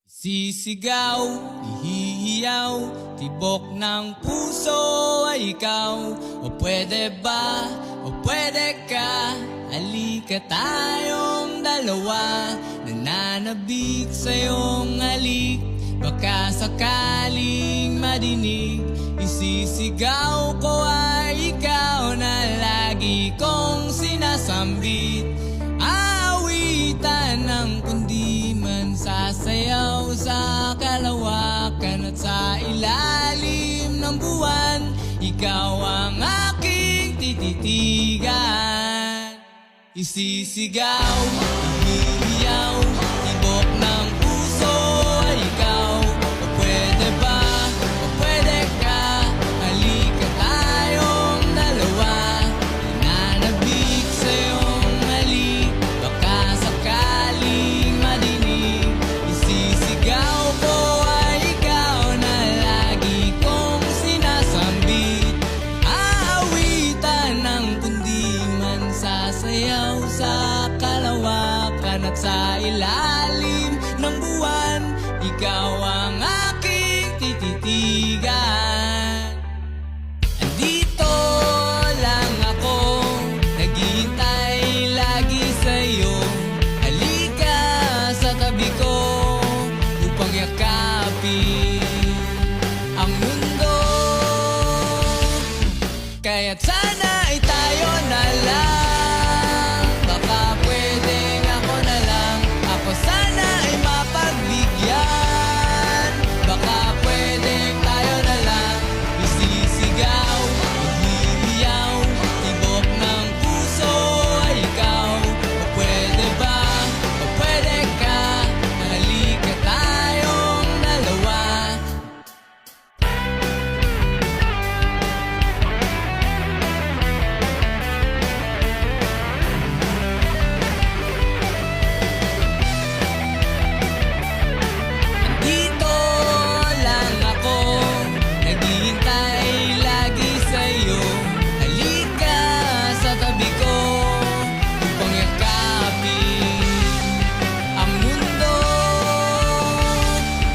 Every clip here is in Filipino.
Sisigaw, hihiyaw, tibok ng puso ay ikaw. O pwede ba, o pwede ka, halika tayong dalawa. Nananabik sa iyong halik, baka sakaling madinig. Isisigaw ko ay ikaw na lagi kong sinasambit. Aawitan ng kundiman, sasayaw sa kalawakan at sa ilalim ng buwan. Ikaw ang aking tititigan. Isisigaw, hihiyaw, tibok ng puso ay ikaw. O pwede ba, o pwede ka, halika tayong dalawa. Nananabik sa iyong halik, baka sakaling madinig. Isisigaw ko ay ikaw na lagi kong sinasambit. Aawitan ng kundiman, sasayaw sa kalawakan at sa ilalim ng buwan. Ikaw ang aking tititigan. Andito lang ako, naghihintay lagi sa'yo. Halika sa tabi ko upang yakapin ang mundo. Kaya't sana ay tayo na lang. Baka pwedeng ako na lang, ako sana ay mapagbigyan. Baka pwedeng tayo na lang. Isisigaw, hihiyaw, tibok ng puso ay ikaw. O pwede ba, o pwede ka, halika tayong dalawa. Dito lang ako, naghihintay lagi sa'yo. Halika sa tabi ko upang yakapin ang mundo.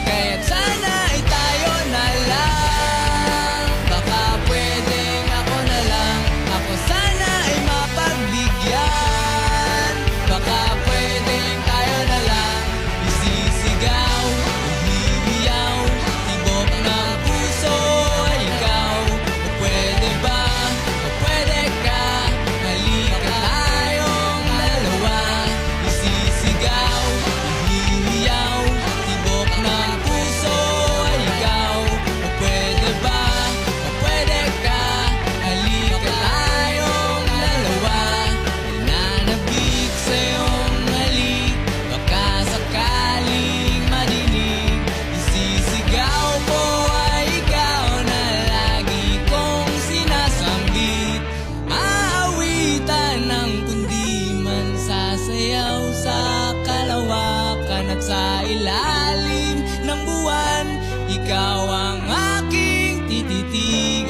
Kaya't sana ay tayo na lang. Baka pwedeng ako na lang, ako sana ay mapagbigyan. Baka pwedeng tayo na lang. Isisigaw, hihiyaw, tibok ng puso ay ikaw. O pwede ba, o pwede ka, halika tayong dalawa. Isisigaw, hihiyaw, tibok ng puso ay ikaw. O pwede ba, o pwede ka, halika tayong dalawa. Nananabik sa iyong halik, baka sakaling madinig. Isisigaw ko ay ikaw na lagi kong sinasambit. Aawitan ng kundiman, sasayaw sa kalawakan at sa ilalim ng buwan. Ikaw ang aking tititigan.